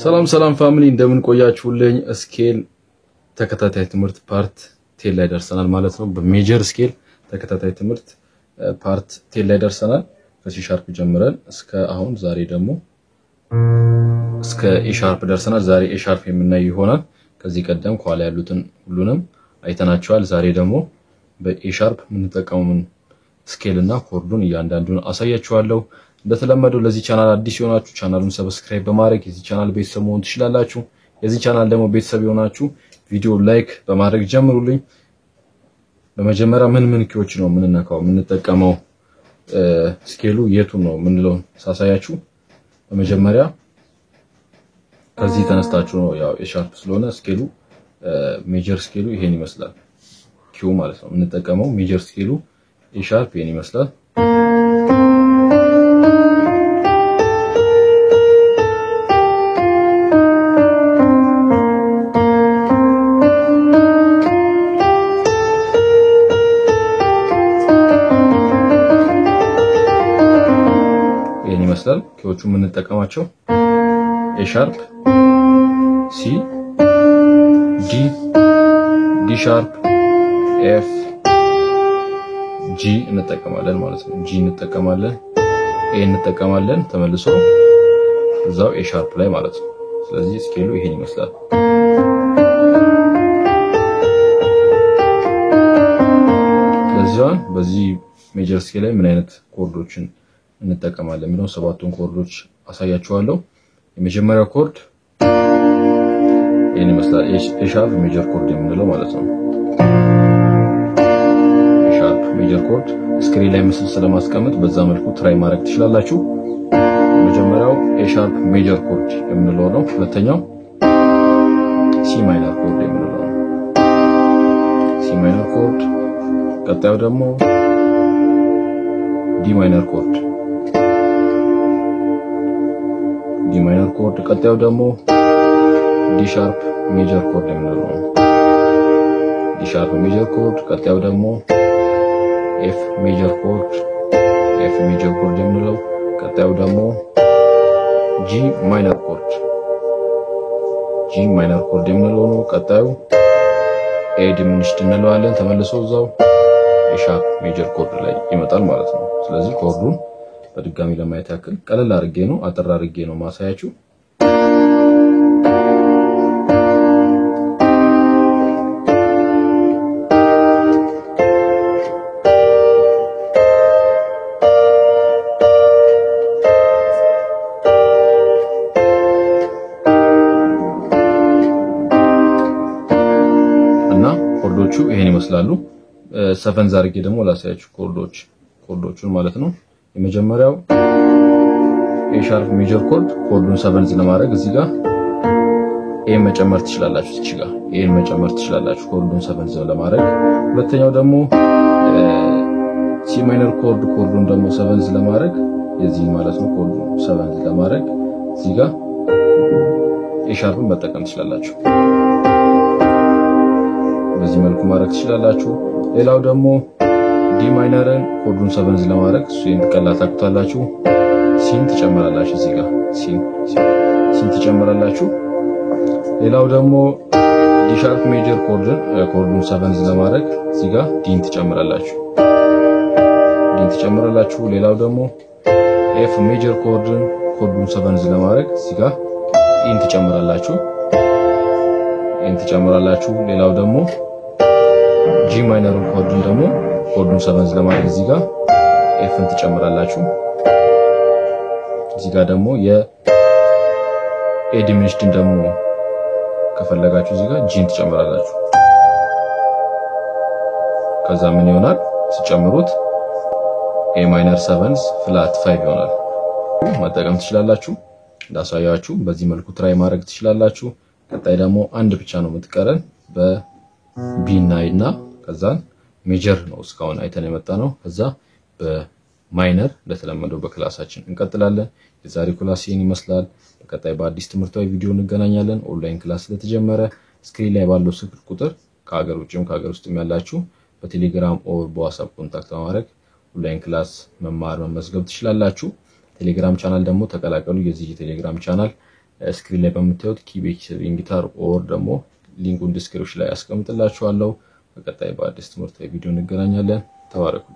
ሰላም ፋሚሊ እንደምን ቆያችሁልኝ ስኬል ተከታታይ ትምህርት ፓርት 10 ላይ ደርሰናል ማለት ነው በሜጀር ስኬል ተከታታይ ትምህርት ፓርት 10 ላይ ደርሰናል ከሲ ሻርፕ ጀምረን እስከ አሁን ዛሬ ደግሞ እስከ ኤ ሻርፕ ደርሰናል ዛሬ ኤ ሻርፕ የምናይ ይሆናል ከዚህ ቀደም ኳላ ያሉትን ሁሉንም አይተናቸዋል ዛሬ ደግሞ በኤ ሻርፕ ምን ተጠቀሙን ስኬልና ኮርዱን እያንዳንዱን አሳያችኋለሁ እንደተለመደው ለዚህ ቻናል አዲስ የሆናችሁ ቻናሉን ሰብስክራይብ በማድረግ የዚህ ቻናል ቤተሰብ መሆን ትችላላችሁ የዚህ ቻናል ደግሞ ቤተሰብ የሆናችሁ ቪዲዮ ላይክ በማድረግ ጀምሩልኝ በመጀመሪያ ምን ኪዎች ነው ምንነካው ምንጠቀመው ስኬሉ የቱ ነው ምንለው ሳሳያችሁ በመጀመሪያ ከዚህ ተነስታችሁ ነው ያው ኤ ሻርፕ ስለሆነ ስኬሉ ሜጀር ስኬሉ ይሄን ይመስላል ኪው ማለት ነው ምንጠቀመው ሜጀር ስኬሉ ኤ ሻርፕ ይሄን ይመስላል ኪዎቹ ምን ተጠቀማቸው ኤ ሻርፕ ሲ ዲ ሻርፕ ኤፍ ጂ እንጠቀማለን ማለት ነው ጂ እንጠቀማለን ኤ እንጠቀማለን ተመልሶ እዛው ኤ ሻርፕ ላይ ማለት ነው ስለዚህ ስኬሉ ይሄን ይመስላል በዚህ ሜጀር ስኬል ላይ ምን አይነት ኮርዶችን እንጠቀማለን የሚለው ሰባቱን ኮርዶች አሳያችኋለሁ የመጀመሪያው ኮርድ ይሄን ይመስላል ኤ ሻርፕ ሜጀር ኮርድ የምንለው ማለት ነው ኤ ሻርፕ ሜጀር ኮርድ ስክሪን ላይ ምስል ስለማስቀመጥ በዛ መልኩ ትራይ ማድረግ ትችላላችሁ የመጀመሪያው ኤ ሻርፕ ሜጀር ኮርድ የምንለው ነው ሁለተኛው ሲ ማይነር ኮርድ የምንለው ነው ሲ ማይነር ኮርድ ቀጣዩ ደግሞ ዲ ማይነር ኮርድ ዲ ማይነር ኮርድ ቀጣዩ ደግሞ ዲ ሻርፕ ሜጀር ኮርድ የምንለው ነው ዲ ሻርፕ ሜጀር ኮርድ ቀጣዩ ደግሞ ኤፍ ሜጀር ኮርድ የምንለው ቀጣዩ ደግሞ ጂ ማይነር ኮርድ የምንለው ነው ቀጣዩ ኤ ዲሚኒሽድ እንለዋለን ተመልሶ እዛው ኤ ሻርፕ ሜጀር ኮርድ ላይ ይመጣል ማለት ነው ስለዚህ ኮርዱን በድጋሚ ለማየት ያክል ቀለል አድርጌ ነው አጠር አድርጌ ነው ማሳያችሁ እና ኮርዶቹ ይሄን ይመስላሉ ሰቨንዝ አድርጌ ደግሞ ላሳያችሁ ኮርዶቹን ማለት ነው የመጀመሪያው ኤ ሻርፕ ሜጀር ኮርድ ኮርዱን ሰቨንዝ ለማድረግ እዚህ ጋር ኤ መጨመር ትችላላችሁ እዚህ ጋር ኤን መጨመር ትችላላችሁ ኮርዱን ሰቨንዝ ለማድረግ ሁለተኛው ደግሞ ሲ ማይነር ኮርዱን ደግሞ ሰቨንዝ ለማድረግ የዚህ ማለት ነው ኮርዱን ሰቨንዝ ለማድረግ እዚህ ጋር ኤ ሻርፕን መጠቀም ትችላላችሁ በዚህ መልኩ ማድረግ ትችላላችሁ ሌላው ደግሞ ዲ ማይነርን ኮርዱን ሰቨንዝ ለማድረግ እሱን ቀላል ታቁታላችሁ ሲን ትጨምራላችሁ እዚህ ጋር ሲን ትጨምራላችሁ ሌላው ደግሞ ዲ ሻርፕ ሜጀር ኮርዱን ሰቨንዝ ለማድረግ እዚህ ጋር ዲን ትጨምራላችሁ ሌላው ደግሞ ኤፍ ሜጀር ኮርዱን ሰቨንዝ ለማድረግ እዚህ ጋር ኢን ትጨምራላችሁ ሌላው ደግሞ ጂ ማይነርን ኮርዱን ደግሞ ኮርዱን ሰቨንዝ ለማድረግ እዚህ ጋር ኤፍን ትጨምራላችሁ እዚህ ጋር ደግሞ የኤ ዲሚኒሽድን ደግሞ ከፈለጋችሁ እዚህ ጋር ጂን ትጨምራላችሁ ከዛ ምን ይሆናል ሲጨምሩት ኤ ማይነር ሰቨንዝ ፍላት 5 ይሆናል መጠቀም ትችላላችሁ እንዳሳያችሁ በዚህ መልኩ ትራይ ማድረግ ትችላላችሁ ቀጣይ ደግሞ አንድ ብቻ ነው የምትቀረን በቢ እና ከዛን ሜጀር ነው እስካሁን አይተን የመጣ ነው ከዛ በማይነር ለተለመደው በክላሳችን እንቀጥላለን የዛሬ ክላስ ይሄን ይመስላል በቀጣይ በአዲስ ትምህርታዊ ቪዲዮ እንገናኛለን ኦንላይን ክላስ ስለተጀመረ ስክሪን ላይ ባለው ስልክ ቁጥር ከሀገር ውጭም ከሀገር ውስጥም ያላችሁ በቴሌግራም ኦር በዋትስአፕ ኮንታክት በማድረግ ኦንላይን ክላስ መማር መመዝገብ ትችላላችሁ ቴሌግራም ቻናል ደግሞ ተቀላቀሉ የዚህ ቴሌግራም ቻናል ስክሪን ላይ በምታዩት ኪቤክ ጊታር ኦር ደግሞ ሊንኩን ዲስክሪፕሽን ላይ አስቀምጥላችኋለሁ። በቀጣይ በአዲስ ትምህርታዊ ቪዲዮ እንገናኛለን። ተባረኩ።